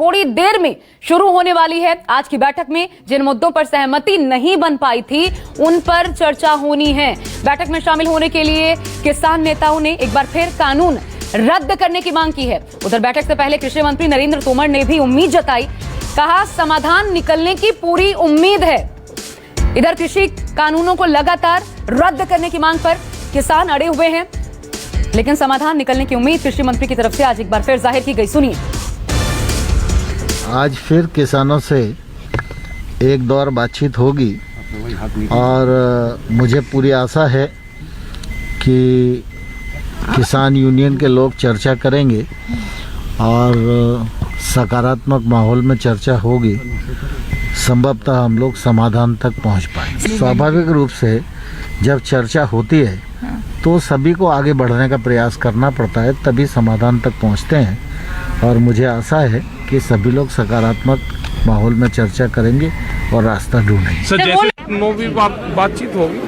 थोड़ी देर में शुरू होने वाली है। आज की बैठक में जिन मुद्दों पर सहमति नहीं बन पाई थी उन पर चर्चा होनी है। बैठक में शामिल होने के लिए किसान नेताओं ने एक बार फिर कानून रद्द करने की मांग की है। उधर बैठक से पहले कृषि मंत्री नरेंद्र तोमर ने भी उम्मीद जताई, कहा समाधान निकलने की पूरी उम्मीद है। इधर कृषि कानूनों को लगातार रद्द करने की मांग पर किसान अड़े हुए हैं, लेकिन समाधान निकलने की उम्मीद कृषि मंत्री की तरफ से आज एक बार फिर जाहिर की गई। सुनिए। आज फिर किसानों से एक दौर बातचीत होगी और मुझे पूरी आशा है कि किसान यूनियन के लोग चर्चा करेंगे और सकारात्मक माहौल में चर्चा होगी। संभवतः हम लोग समाधान तक पहुंच पाएंगे। स्वाभाविक रूप से जब चर्चा होती है तो सभी को आगे बढ़ने का प्रयास करना पड़ता है, तभी समाधान तक पहुंचते हैं। और मुझे आशा है कि सभी लोग सकारात्मक माहौल में चर्चा करेंगे और रास्ता ढूंढेंगे। सर, जैसे नो भी बातचीत होगी,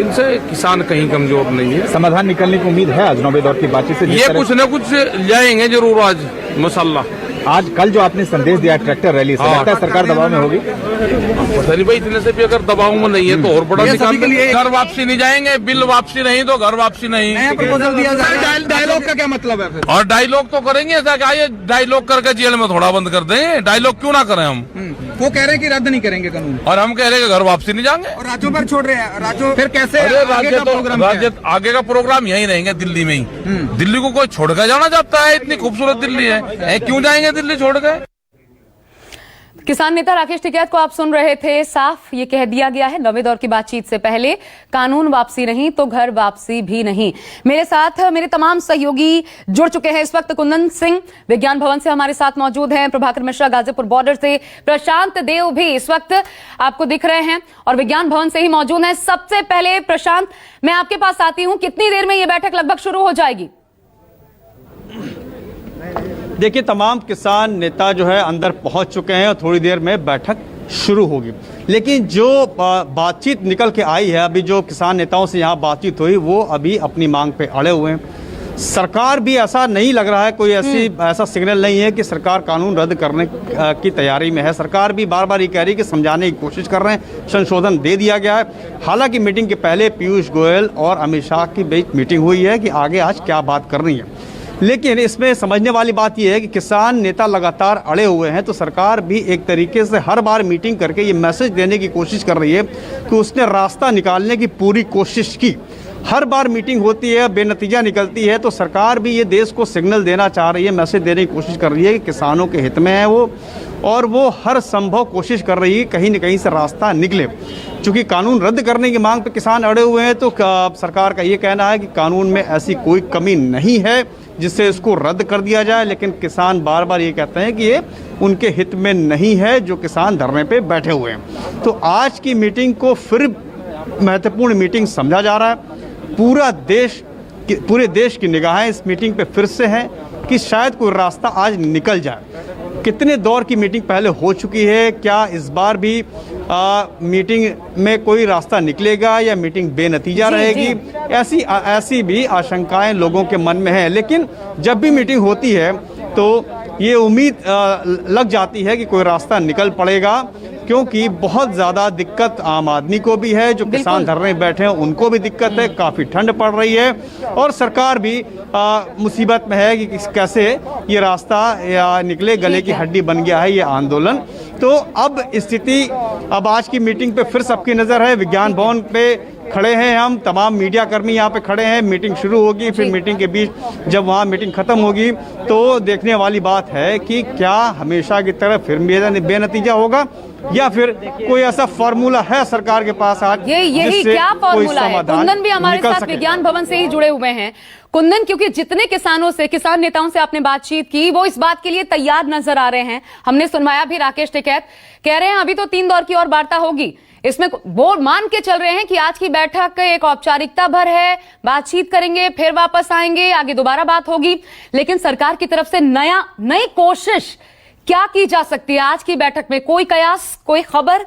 इनसे किसान कहीं कमजोर नहीं है। समाधान निकलने की उम्मीद है आज नौवे दौर की बातचीत से। ये कुछ न कुछ जाएंगे जरूर आज मसाला। आज कल जो आपने संदेश दिया ट्रैक्टर रैली से, लगता है सरकार दबाव में होगी? पता नहीं भाई, इतने से भी अगर दबाव में नहीं है तो और बड़ा निकाल। घर वापसी नहीं जाएंगे, बिल वापसी नहीं तो घर वापसी नहीं। प्रपोजल दिया डायलॉग का क्या मतलब है फिर? और डायलॉग तो करेंगे, ऐसा क्या ये डायलॉग करके जेल में थोड़ा बंद कर दें? डायलॉग क्यों ना करें हम? वो कह रहे हैं कि रद्द नहीं करेंगे कानून, और हम कह रहे हैं कि घर वापसी नहीं जाएंगे और राज्यों पर छोड़ रहे हैं। राज्यों फिर कैसे राज्य आगे का प्रोग्राम यही रहेंगे, दिल्ली में ही। दिल्ली को कोई छोड़ कर जाना चाहता है? इतनी खूबसूरत दिल्ली है, क्यों जाएंगे दिल्ली छोड़ कर? किसान नेता राकेश टिकैत को आप सुन रहे थे। साफ ये कह दिया गया है नौवे दौर की बातचीत से पहले, कानून वापसी नहीं तो घर वापसी भी नहीं। मेरे साथ मेरे तमाम सहयोगी जुड़ चुके हैं इस वक्त। कुंदन सिंह विज्ञान भवन से हमारे साथ मौजूद हैं, प्रभाकर मिश्रा गाजीपुर बॉर्डर से, प्रशांत देव भी इस वक्त आपको दिख रहे हैं और विज्ञान भवन से ही मौजूद हैं। सबसे पहले प्रशांत, मैं आपके पास आती हूं, कितनी देर में यह बैठक लगभग शुरू हो जाएगी? देखिए, तमाम किसान नेता जो है अंदर पहुंच चुके हैं और थोड़ी देर में बैठक शुरू होगी। लेकिन जो बातचीत निकल के आई है, अभी जो किसान नेताओं से यहाँ बातचीत हुई, वो अभी अपनी मांग पे अड़े हुए हैं। सरकार भी ऐसा नहीं लग रहा है, कोई ऐसा सिग्नल नहीं है कि सरकार कानून रद्द करने की तैयारी में है। सरकार भी बार बार ये कह रही है कि समझाने की कोशिश कर रहे हैं, संशोधन दे दिया गया है। हालांकि मीटिंग के पहले पीयूष गोयल और अमित शाह की बीच मीटिंग हुई है कि आगे आज क्या बात करनी है। लेकिन इसमें समझने वाली बात यह है कि किसान नेता लगातार अड़े हुए हैं, तो सरकार भी एक तरीके से हर बार मीटिंग करके ये मैसेज देने की कोशिश कर रही है कि उसने रास्ता निकालने की पूरी कोशिश की। हर बार मीटिंग होती है, बेनतीजा निकलती है, तो सरकार भी ये देश को सिग्नल देना चाह रही है, मैसेज देने की कोशिश कर रही है कि किसानों के हित में है वो, और वो हर संभव कोशिश कर रही है कहीं न कहीं से रास्ता निकले। चूँकि कानून रद्द करने की मांग पर किसान अड़े हुए हैं, तो सरकार का ये कहना है कि कानून में ऐसी कोई कमी नहीं है जिससे इसको रद्द कर दिया जाए। लेकिन किसान बार बार ये कहते हैं कि ये उनके हित में नहीं है, जो किसान धरने पे बैठे हुए हैं। तो आज की मीटिंग को फिर महत्वपूर्ण मीटिंग समझा जा रहा है। पूरे देश की निगाहें इस मीटिंग पे फिर से हैं कि शायद कोई रास्ता आज निकल जाए। कितने दौर की मीटिंग पहले हो चुकी है, क्या इस बार भी मीटिंग में कोई रास्ता निकलेगा या मीटिंग बेनतीजा रहेगी? ऐसी भी आशंकाएं लोगों के मन में है। लेकिन जब भी मीटिंग होती है तो ये उम्मीद लग जाती है कि कोई रास्ता निकल पड़ेगा, क्योंकि बहुत ज़्यादा दिक्कत आम आदमी को भी है, जो किसान धरने बैठे हैं उनको भी दिक्कत है, काफ़ी ठंड पड़ रही है, और सरकार भी मुसीबत में है कि कैसे ये रास्ता या निकले। गले की हड्डी बन गया है ये आंदोलन। तो अब स्थिति, अब आज की मीटिंग पे फिर सबकी नज़र है। विज्ञान भवन पे खड़े हैं हम, तमाम मीडिया कर्मी यहाँ पे खड़े हैं। मीटिंग शुरू होगी, फिर मीटिंग के बीच जब वहाँ मीटिंग खत्म होगी तो देखने वाली बात है कि क्या हमेशा की तरह फिर बेनतीजा होगा या फिर कोई ऐसा फॉर्मूला है सरकार के पास आज, यही क्या फॉर्मूला है? कुंदन भी हमारे साथ विज्ञान भवन से ही जुड़े हुए हैं। कुंदन, क्योंकि जितने किसान नेताओं से आपने बातचीत की, वो इस बात के लिए तैयार नजर आ रहे हैं। हमने सुनवाया भी, राकेश टिकैत कह रहे हैं अभी तो 3 दौर की और वार्ता होगी। इसमें वो मान के चल रहे हैं कि आज की बैठक एक औपचारिकता भर है, बातचीत करेंगे, फिर वापस आएंगे, आगे दोबारा बात होगी। लेकिन सरकार की तरफ से नई कोशिश क्या की जा सकती है आज की बैठक में? कोई कयास, कोई खबर?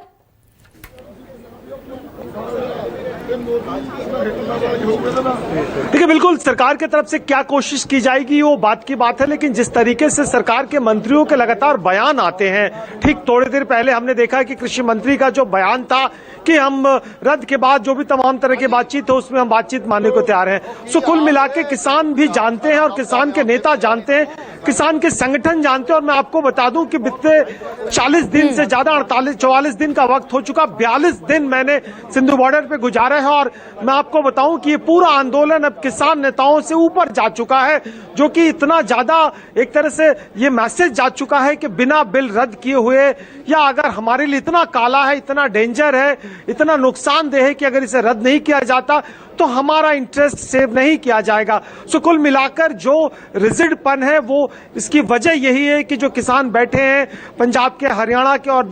देखिए, बिल्कुल सरकार की तरफ से क्या कोशिश की जाएगी वो बात की बात है, लेकिन जिस तरीके से सरकार के मंत्रियों के लगातार बयान आते हैं, ठीक थोड़ी देर पहले हमने देखा कि कृषि मंत्री का जो बयान था कि हम रद्द के बाद जो भी तमाम तरह की बातचीत हो उसमें हम बातचीत मानने को तैयार हैं। सो कुल मिला के किसान भी जानते हैं और किसान के नेता जानते हैं, किसान के संगठन जानते हैं। और मैं आपको बता दूं कि बीते 40 दिन से ज्यादा 44 दिन का वक्त हो चुका, 42 दिन मैंने सिंधु बॉर्डर पे गुजारे हैं और मैं आपको बताऊं कि ये पूरा आंदोलन अब किसान नेताओं से ऊपर जा चुका है, जो कि इतना ज्यादा एक तरह से ये मैसेज जा चुका है कि बिना बिल रद्द किए हुए या अगर हमारे लिए इतना काला है, इतना डेंजर है, इतना नुकसानदेह है कि अगर इसे रद्द नहीं किया जाता तो हमारा इंटरेस्ट सेव नहीं किया जाएगा। सो कुल मिलाकर जो रिजिडपन है वो इसकी वजह यही है कि जो किसान बैठे हैं पंजाब के, हरियाणा के और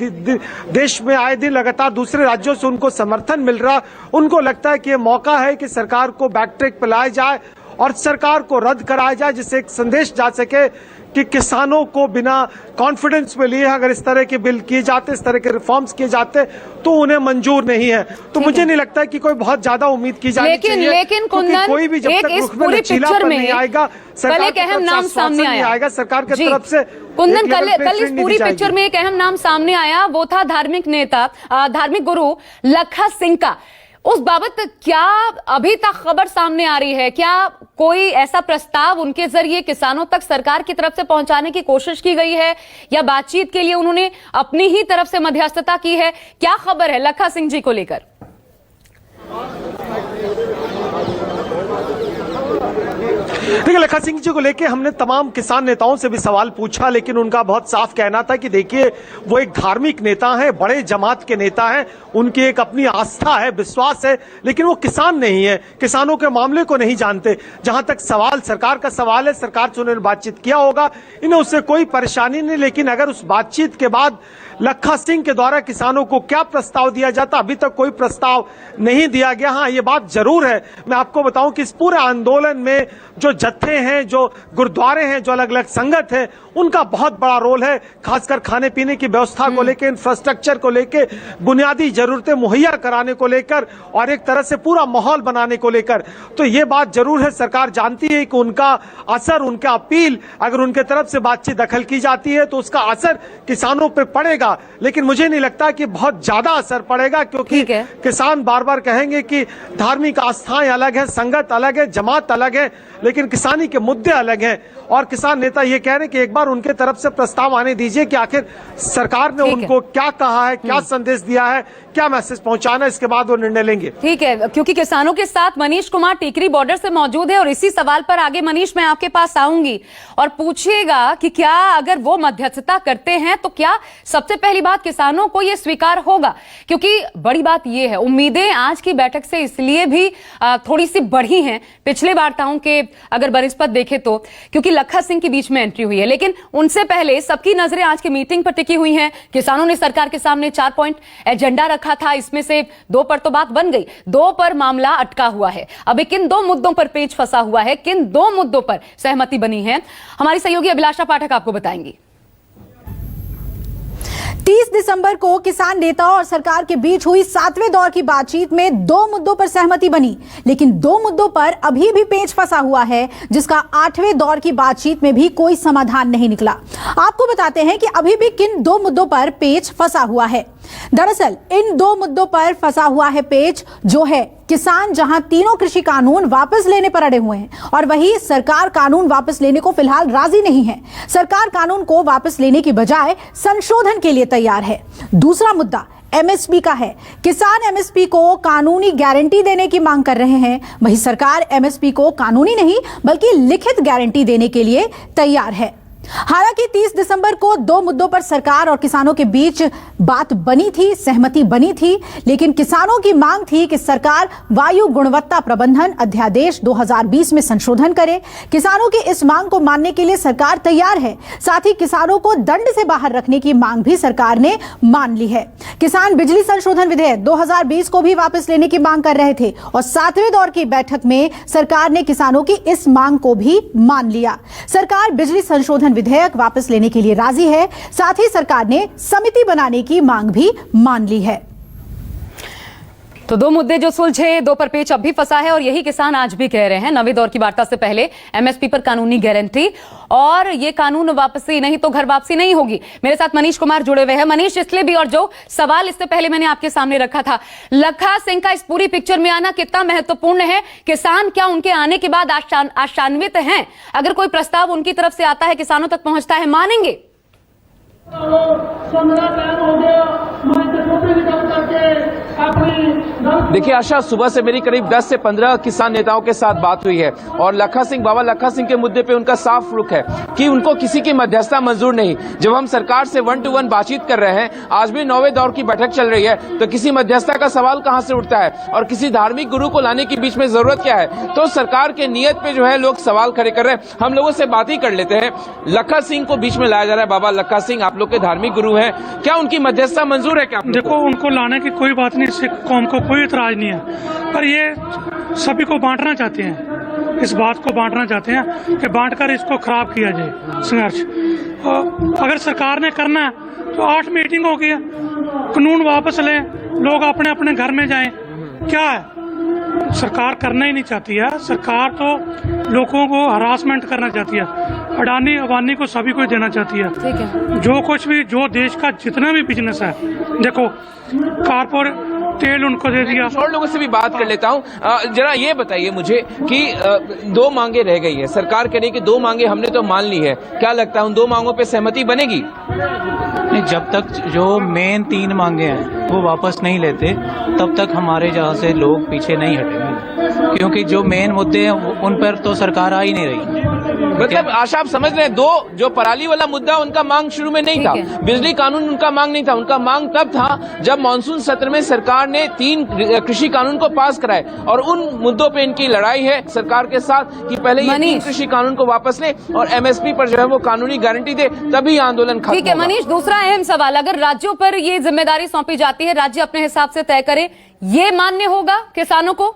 देश में आए दिन लगातार दूसरे राज्यों से उनको समर्थन मिल रहा, उनको लगता है कि ये मौका है कि सरकार को बैकट्रैक पे लाया जाए और सरकार को रद्द कराया जाए, जिससे एक संदेश जा सके कि किसानों को बिना कॉन्फिडेंस में लिए अगर इस तरह के बिल किए जाते, इस तरह के रिफॉर्म्स किए जाते तो उन्हें मंजूर नहीं है। तो मुझे नहीं लगता है कि कोई बहुत ज्यादा उम्मीद की जानी चाहिए। लेकिन कुंदन, कोई भी जब तक इस रुख में पूरी लचीलापन पिक्चर में नहीं आएगा, कल एक अहम नाम सामने आएगा सरकार की तरफ से। कुंदन, कल इस पूरी पिक्चर में एक अहम नाम सामने आया, वो था धार्मिक नेता, धार्मिक गुरु लखा सिंह का। उस बाबत क्या अभी तक खबर सामने आ रही है? क्या कोई ऐसा प्रस्ताव उनके जरिए किसानों तक सरकार की तरफ से पहुंचाने की कोशिश की गई है या बातचीत के लिए उन्होंने अपनी ही तरफ से मध्यस्थता की है? क्या खबर है लखा सिंह जी को लेकर? देखिए, लखा सिंह जी को लेके हमने तमाम किसान नेताओं से भी सवाल पूछा, लेकिन उनका बहुत साफ कहना था कि देखिए वो एक धार्मिक नेता है, बड़े जमात के नेता हैं, उनकी एक अपनी आस्था है, विश्वास है, लेकिन वो किसान नहीं है, किसानों के मामले को नहीं जानते। जहां तक सवाल सरकार का सवाल है, सरकार से उन्होंने बातचीत किया होगा, इन्हें उससे कोई परेशानी नहीं, लेकिन अगर उस बातचीत के बाद लखा सिंह के द्वारा किसानों को क्या प्रस्ताव दिया जाता, अभी तक कोई प्रस्ताव नहीं दिया गया। हाँ, ये बात जरूर है, मैं आपको बताऊं कि इस पूरे आंदोलन में जो जत्थे हैं, जो गुरुद्वारे हैं, जो अलग अलग संगत है, उनका बहुत बड़ा रोल है, खासकर खाने पीने की व्यवस्था को लेकर, इंफ्रास्ट्रक्चर को लेकर, बुनियादी जरूरतें मुहैया कराने को लेकर और एक तरह से पूरा माहौल बनाने को लेकर। तो ये बात जरूर है, सरकार जानती है कि उनका असर, उनका अपील, अगर उनके तरफ से बातचीत दखल की जाती है तो उसका असर किसानों पर पड़ेगा, लेकिन मुझे नहीं लगता कि बहुत ज्यादा असर पड़ेगा, क्योंकि किसान बार बार कहेंगे कि धार्मिक आस्थाएं अलग है, संगत अलग है, जमात अलग है, लेकिन किसानी के मुद्दे अलग हैं। और किसान नेता ये कह रहे हैं कि एक बार उनके तरफ से प्रस्ताव आने दीजिए कि आखिर सरकार ने उनको क्या कहा है, क्या संदेश दिया है, क्या मैसेज पहुंचाना है, इसके बाद वो निर्णय लेंगे। ठीक है, क्योंकि किसानों के साथ मनीष कुमार टीकरी बॉर्डर से मौजूद है और इसी सवाल पर आगे मनीष मैं आपके पास आऊंगी और पूछिएगा कि क्या अगर वो मध्यस्थता करते हैं तो क्या सबसे पहली बात किसानों को ये स्वीकार होगा? क्योंकि बड़ी बात ये है, उम्मीदें आज की बैठक से इसलिए भी थोड़ी सी बढ़ी हैं पिछले वार्ताओं के अगर बनिस्पत देखें तो, क्योंकि लखा सिंह की बीच में एंट्री हुई है, लेकिन उनसे पहले सबकी नजरें आज की मीटिंग पर टिकी हुई हैं। किसानों ने सरकार के सामने 4 पॉइंट एजेंडा रखा था, इसमें से 2 पर तो बात बन गई, 2 पर मामला अटका हुआ है। अब किन 2 मुद्दों पर पेच फंसा हुआ है, किन 2 मुद्दों पर सहमति बनी है, हमारी सहयोगी अभिलाषा पाठक आपको बताएंगी। 30 दिसंबर को किसान नेताओं और सरकार के बीच हुई 7वें दौर की बातचीत में 2 मुद्दों पर सहमति बनी, लेकिन 2 मुद्दों पर अभी भी पेच फंसा हुआ है, जिसका 8वें दौर की बातचीत में भी कोई समाधान नहीं निकला। आपको बताते हैं कि अभी भी किन 2 मुद्दों पर पेच फंसा हुआ है। दरअसल इन 2 मुद्दों पर फंसा हुआ है पेच, जो है किसान जहां तीनों कृषि कानून वापस लेने पर अड़े हुए हैं और वही सरकार कानून वापस लेने को फिलहाल राजी नहीं है। सरकार कानून को वापस लेने की बजाय संशोधन के लिए तैयार है। दूसरा मुद्दा एमएसपी का है। किसान एमएसपी को कानूनी गारंटी देने की मांग कर रहे हैं, वही सरकार एमएसपी को कानूनी नहीं बल्कि लिखित गारंटी देने के लिए तैयार है। हालांकि 30 दिसंबर को 2 मुद्दों पर सरकार और किसानों के बीच बात बनी थी, सहमति बनी थी, लेकिन किसानों की मांग थी कि सरकार वायु गुणवत्ता प्रबंधन अध्यादेश 2020 में संशोधन करे। किसानों की इस मांग को मानने के लिए सरकार तैयार है। साथ ही किसानों को दंड से बाहर रखने की मांग भी सरकार ने मान ली है। किसान बिजली संशोधन विधेयक 2020 को भी वापस लेने की मांग कर रहे थे और 7वें दौर की बैठक में सरकार ने किसानों की इस मांग को भी मान लिया। सरकार बिजली संशोधन विधेयक वापस लेने के लिए राजी है। साथ ही सरकार ने समिति बनाने की मांग भी मान ली है। तो दो मुद्दे जो सुलझे, दो पर पेच अब भी फंसा है और यही किसान आज भी कह रहे हैं। नवे दौर की वार्ता से पहले एमएसपी पर कानूनी गारंटी और ये कानून वापसी नहीं तो घर वापसी नहीं होगी। मेरे साथ मनीष कुमार जुड़े हुए हैं। मनीष, इसलिए भी और जो सवाल इससे पहले मैंने आपके सामने रखा था, लखा सिंह का इस पूरी पिक्चर में आना कितना महत्वपूर्ण है? किसान क्या उनके आने के बाद आशान्वित हैं? अगर कोई प्रस्ताव उनकी तरफ से आता है, किसानों तक पहुंचता है, मानेंगे? देखिए आशा, सुबह से मेरी करीब 10 से 15 किसान नेताओं के साथ बात हुई है और बाबा लखा सिंह के मुद्दे पे उनका साफ रुख है कि उनको किसी की मध्यस्थता मंजूर नहीं। जब हम सरकार से 1-to-1 बातचीत कर रहे हैं, आज भी 9वें दौर की बैठक चल रही है, तो किसी मध्यस्थता का सवाल कहां से उठता है और किसी धार्मिक गुरु को लाने की बीच में जरूरत क्या है? तो सरकार के नियत पे जो है लोग सवाल खड़े कर रहे हैं। हम लोगों से बात ही कर लेते हैं। लखा सिंह को बीच में लाया जा रहा है। बाबा लखा सिंह आप लोग के धार्मिक गुरु हैं, क्या उनकी मध्यस्थता मंजूर है? क्या देखो, उनको लाने की कोई बात नहीं, सिख कौम को कोई इतराज नहीं है, पर ये सभी को बांटना चाहते हैं, इस बात को बांटना चाहते हैं कि बांटकर इसको खराब किया जाए संघर्ष। अगर सरकार ने करना है तो 8 मीटिंग हो गई है, कानून वापस लें, लोग अपने अपने घर में जाएं। क्या है, सरकार करना ही नहीं चाहती है। सरकार तो लोगों को हरासमेंट करना चाहती है, अडानी अबानी को सभी को देना चाहती है। ठीक है। जो कुछ भी, जो देश का जितना भी बिजनेस है, देखो कारपोरेट तेल उनको दे दिया। और लोगों से भी बात कर लेता हूँ। जरा ये बताइए मुझे कि 2 मांगे रह गई है, सरकार कह रही है कि 2 मांगे हमने तो मान ली है, क्या लगता है उन 2 मांगों पे सहमति बनेगी? नहीं, जब तक जो मेन 3 मांगे हैं वो वापस नहीं लेते तब तक हमारे जहाँ से लोग पीछे नहीं हटेंगे, क्योंकि जो मेन मुद्दे हैं उन पर तो सरकार आ ही नहीं रही। मतलब आशा, आप समझ रहे हैं, 2 जो पराली वाला मुद्दा उनका मांग शुरू में नहीं था, बिजली कानून उनका मांग नहीं था, उनका मांग तब था जब मानसून सत्र में सरकार ने 3 कृषि कानून को पास कराए और उन मुद्दों पे इनकी लड़ाई है सरकार के साथ कि पहले ये 3 कृषि कानून को वापस ले और एमएसपी पर जो है वो कानूनी गारंटी दे, तभी आंदोलन खत्म। ठीक है मनीष, दूसरा अहम सवाल, अगर राज्यों पर ये जिम्मेदारी सौंपी जाती है, राज्य अपने हिसाब से तय करे, ये मान्य होगा किसानों को?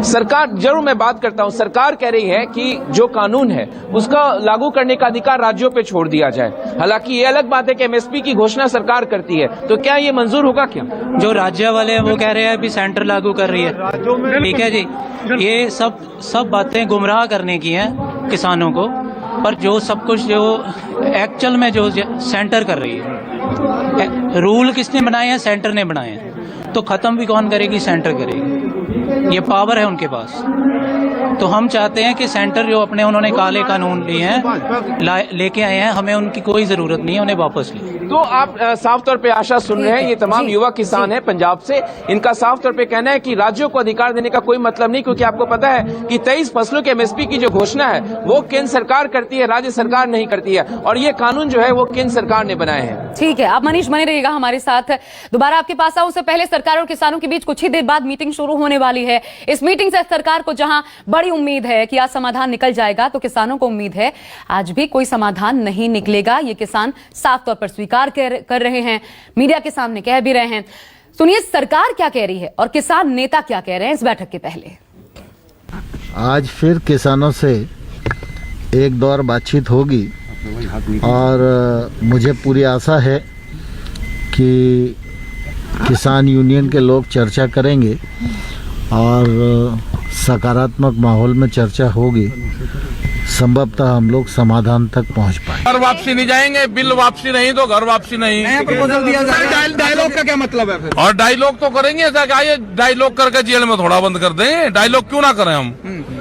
सरकार, जरूर मैं बात करता हूं, सरकार कह रही है कि जो कानून है उसका लागू करने का अधिकार राज्यों पे छोड़ दिया जाए। हालांकि ये अलग बात है कि एमएसपी की घोषणा सरकार करती है, तो क्या ये मंजूर होगा? क्या जो राज्य वाले हैं वो कह रहे हैं अभी सेंटर लागू कर रही है, ठीक है जी, ये सब बातें गुमराह करने की हैं किसानों को, पर जो सब कुछ जो एक्चुअल में जो सेंटर कर रही है, रूल किसने बनाए हैं? सेंटर ने बनाए हैं, तो खत्म भी कौन करेगी? सेंटर करेगी, ये पावर है उनके पास। तो हम चाहते हैं कि सेंटर जो अपने उन्होंने काले कानून लिए हैं, लेके आए हैं, हमें उनकी कोई जरूरत नहीं है, उन्हें वापस ले। तो आप साफ तौर पे आशा सुन रहे हैं, ये तमाम युवा किसान हैं पंजाब से, इनका साफ तौर पे कहना है कि राज्यों को अधिकार देने का कोई मतलब नहीं, क्योंकि आपको पता है कि 23 फसलों के एमएसपी की जो घोषणा है वो केंद्र सरकार करती है, राज्य सरकार नहीं करती है, और ये कानून जो है वो केंद्र सरकार ने बनाए हैं। ठीक है, आप मनीष बने रहिएगा हमारे साथ। दोबारा आपके पास आऊं, उससे पहले सरकार और किसानों के बीच कुछ ही देर बाद मीटिंग शुरू होने वाली है। इस मीटिंग से सरकार को जहां बड़ी उम्मीद है कि आज समाधान निकल जाएगा, तो किसानों को उम्मीद है आज भी कोई समाधान नहीं निकलेगा। ये किसान साफ तौर पर स्वीकार कर रहे हैं, मीडिया के सामने कह भी रहे हैं। सुनिए सरकार क्या कह रही है और किसान नेता क्या कह रहे हैं इस बैठक के पहले। आज फिर किसानों से एक दौर बातचीत होगी और मुझे पूरी आशा है कि किसान यूनियन के लोग चर्चा करेंगे और सकारात्मक माहौल में चर्चा होगी, संभवतः हम लोग समाधान तक पहुंच पाए। घर वापसी नहीं जाएंगे, बिल वापसी नहीं तो घर वापसी नहीं। नया प्रपोजल दिया जा रहा है, डायलॉग का क्या मतलब है फिर? और डायलॉग तो करेंगे, ऐसा क्या ये डायलॉग करके जेल में थोड़ा बंद कर दें? डायलॉग क्यों ना करें हम?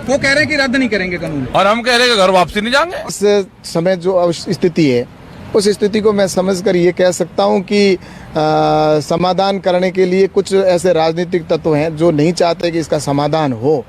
वो कह रहे हैं कि रद्द नहीं करेंगे कानून, और हम कह रहे हैं कि घर वापसी नहीं जाएंगे। इस समय जो स्थिति है, उस स्थिति को मैं समझकर ये कह सकता हूं कि समाधान करने के लिए कुछ ऐसे राजनीतिक तत्व हैं जो नहीं चाहते कि इसका समाधान हो,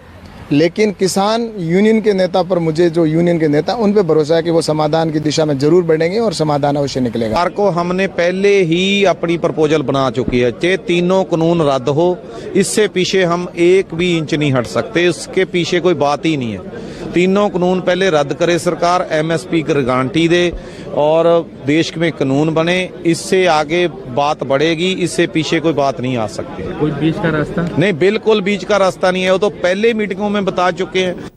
लेकिन किसान यूनियन के नेता पर, मुझे जो यूनियन के नेता उन पे भरोसा है कि वो समाधान की दिशा में जरूर बढ़ेंगे और समाधान अवश्य निकलेगा। सरकार को हमने पहले ही अपनी प्रपोजल बना चुकी है, चाहे 3 कानून रद्द हो, इससे पीछे हम 1 भी इंच नहीं हट सकते, इसके पीछे कोई बात ही नहीं है। 3 कानून पहले रद्द करे सरकार, एमएसपी की गारंटी दे और देश में कानून बने, इससे आगे बात बढ़ेगी, इससे पीछे कोई बात नहीं आ सकती। कोई बीच का रास्ता नहीं, बिल्कुल बीच का रास्ता नहीं है, वो तो पहले मीटिंगों में बता चुके हैं।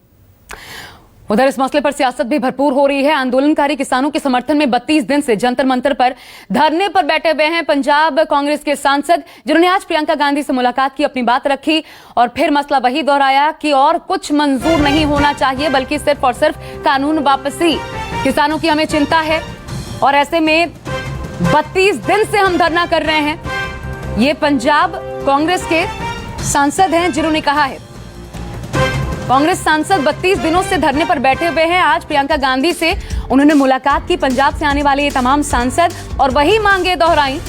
उधर इस मसले पर सियासत भी भरपूर हो रही है। आंदोलनकारी किसानों के समर्थन में 32 दिन से जंतर मंतर पर धरने पर बैठे हुए हैं पंजाब कांग्रेस के सांसद, जिन्होंने आज प्रियंका गांधी से मुलाकात की, अपनी बात रखी और फिर मसला वही दोहराया कि और कुछ मंजूर नहीं होना चाहिए, बल्कि सिर्फ और सिर्फ कानून वापसी। किसानों की हमें चिंता है और ऐसे में 32 दिन से हम धरना कर रहे हैं। ये पंजाब कांग्रेस के सांसद हैं जिन्होंने कहा है। कांग्रेस सांसद 32 दिनों से धरने पर बैठे हुए हैं। आज प्रियंका गांधी से उन्होंने मुलाकात की। पंजाब से आने वाले ये तमाम सांसद और वही मांगे दोहराई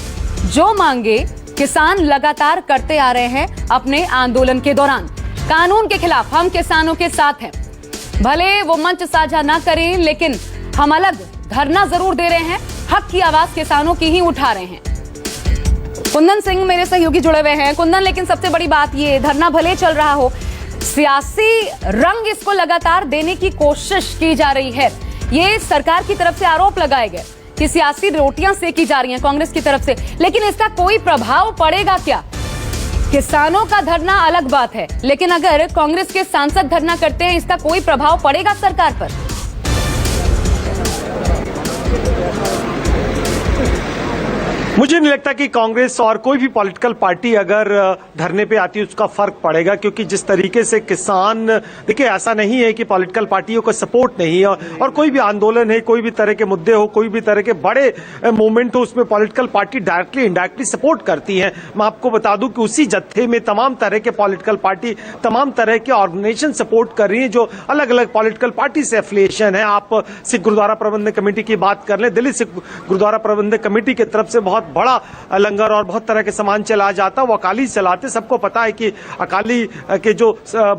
जो मांगे किसान लगातार करते आ रहे हैं अपने आंदोलन के दौरान। कानून के खिलाफ हम किसानों के साथ हैं, भले वो मंच साझा ना करें, लेकिन हम अलग धरना जरूर दे रहे हैं, हक की आवाज किसानों की ही उठा रहे हैं। कुंदन सिंह मेरे सहयोगी जुड़े हुए हैं। कुंदन, लेकिन सबसे बड़ी बात ये, धरना भले चल रहा हो, सियासी रंग इसको लगातार देने की कोशिश की जा रही है। ये सरकार की तरफ से आरोप लगाए गए कि सियासी रोटियां सेकी जा रही हैं कांग्रेस की तरफ से, लेकिन इसका कोई प्रभाव पड़ेगा क्या? किसानों का धरना अलग बात है, लेकिन अगर कांग्रेस के सांसद धरना करते हैं, इसका कोई प्रभाव पड़ेगा सरकार पर? मुझे नहीं लगता कि कांग्रेस और कोई भी पॉलिटिकल पार्टी अगर धरने पे आती है उसका फर्क पड़ेगा, क्योंकि जिस तरीके से किसान, देखिए ऐसा नहीं है कि पॉलिटिकल पार्टियों को सपोर्ट नहीं है, और कोई भी आंदोलन है, कोई भी तरह के मुद्दे हो, कोई भी तरह के बड़े मूवमेंट हो, उसमें political party directly indirectly support करती है। मैं आपको बता दूं कि उसी जत्थे में तमाम तरह के पॉलिटिकल पार्टी, तमाम तरह के ऑर्गेनाइजेशन सपोर्ट कर रही है जो अलग अलग पॉलिटिकल पार्टी से एफिलिएशन है। आप सिख गुरुद्वारा प्रबंधक कमेटी की बात कर लें, दिल्ली सिख गुरुद्वारा प्रबंधक कमेटी की तरफ से बहुत बड़ा लंगर और बहुत तरह के सामान चला जाता, वो अकाली चलाते। सबको पता है कि अकाली के जो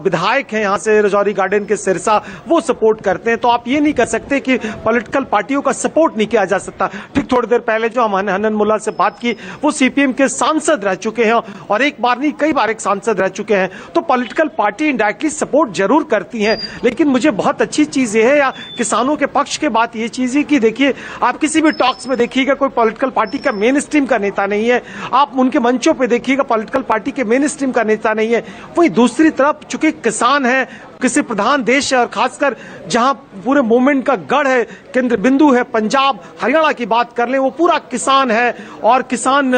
विधायक हैं यहाँ से रजौरी गार्डन के सिरसा, वो सपोर्ट करते हैं। तो आप ये नहीं कर सकते कि पॉलिटिकल पार्टियों का सपोर्ट नहीं किया जा सकता। ठीक थोड़ी देर पहले जो हमने हनन मुल्ला से बात की, वो सीपीएम के सांसद रह चुके हैं और एक बार नहीं कई बार एक सांसद रह चुके हैं। तो पॉलिटिकल पार्टी इनडायरेक्टली सपोर्ट जरूर करती हैं, लेकिन मुझे बहुत अच्छी चीज ये है, या किसानों के पक्ष के बात ये चीज है कि देखिए, आप किसी भी टॉक्स में देखिएगा कोई पॉलिटिकल पार्टी का मेन स्ट्रीम का नेता नहीं है। आप उनके मंचों पे देखिएगा पॉलिटिकल पार्टी के मेन स्ट्रीम का नेता नहीं है। वहीं दूसरी तरफ चूंकि किसान है, कृषि प्रधान देश है, और खासकर जहां पूरे मूवमेंट का गढ़ है, केंद्र बिंदु है, पंजाब हरियाणा की बात कर लें, वो पूरा किसान है और किसान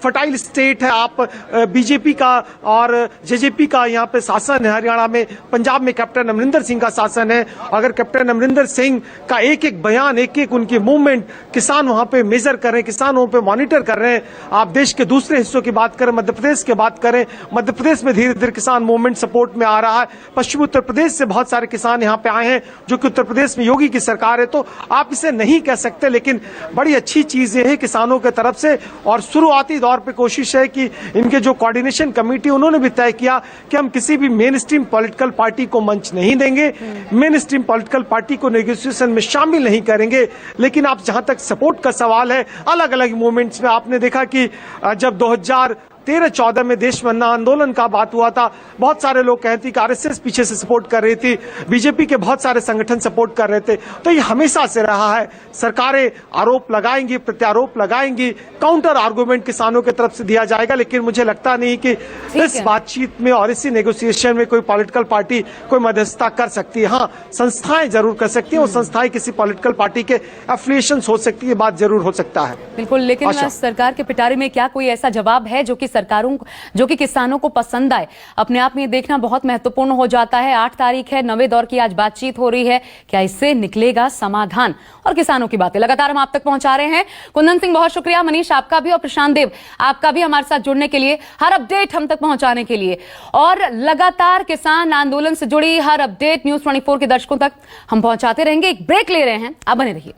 फर्टाइल स्टेट है। आप बीजेपी का और जेजेपी का यहाँ पे शासन है हरियाणा में, पंजाब में कैप्टन अमरिंदर सिंह का शासन है। अगर कैप्टन अमरिंदर सिंह का एक एक बयान, एक एक उनकी मूवमेंट किसान वहां पे मेजर कर रहे हैं, किसान वहां पे मॉनिटर कर रहे हैं। आप देश के दूसरे हिस्सों की बात करें, मध्य प्रदेश की बात करें, मध्य प्रदेश में धीरे धीरे किसान मूवमेंट सपोर्ट में आ रहा है। पश्चिमी उत्तर प्रदेश से बहुत सारे किसान यहाँ पे आए हैं, जो कि उत्तर प्रदेश में योगी की सरकार है, तो आप इसे नहीं कह सकते। लेकिन बड़ी अच्छी चीज ये है किसानों के तरफ से, और शुरुआती दौर पे कोशिश है कि इनके जो कोऑर्डिनेशन कमेटी, उन्होंने भी तय किया कि हम किसी भी मेन स्ट्रीम पॉलिटिकल पार्टी को मंच नहीं देंगे, मेन स्ट्रीम पॉलिटिकल पार्टी को नेगोशिएशन में शामिल नहीं करेंगे। लेकिन आप जहां तक सपोर्ट का सवाल है, अलग अलग मूवमेंट्स में आपने देखा कि जब 2013-14 में देश में अन्ना आंदोलन का बात हुआ था, बहुत सारे लोग कहते कि आरएसएस पीछे से सपोर्ट कर रही थी, बीजेपी के बहुत सारे संगठन सपोर्ट कर रहे थे। तो ये हमेशा से रहा है। सरकारें आरोप लगाएंगी, प्रत्यारोप लगाएंगी, काउंटर आर्गुमेंट किसानों की तरफ से दिया जाएगा, लेकिन मुझे लगता नहीं कि इस बातचीत में और इसी नेगोशिएशन में कोई पॉलिटिकल पार्टी कोई मध्यस्थता कर सकती है। हाँ, संस्थाएं जरूर कर सकती है, वो संस्थाएं किसी पॉलिटिकल पार्टी के एफिलिएशन हो सकती है, बात जरूर हो सकता है। बिल्कुल, लेकिन सरकार के पिटारे में क्या कोई ऐसा जवाब है जो कि सरकारों को, जो कि किसानों को पसंद आए? अपने आप में देखना बहुत महत्वपूर्ण हो जाता है। 8 तारीख है, 9वें दौर की आज बातचीत हो रही है, क्या इससे निकलेगा समाधान? और किसानों की बातें लगातार हम आप तक पहुंचा रहे हैं। कुंदन सिंह बहुत शुक्रिया, मनीष आपका भी, और प्रशांत देव आपका भी हमारे साथ जुड़ने के लिए, हर अपडेट हम तक पहुंचाने के लिए, और लगातार किसान आंदोलन से जुड़ी हर अपडेट न्यूज़ 24 के दर्शकों तक हम पहुंचाते रहेंगे। एक ब्रेक ले रहे हैं, आप बने रहिए।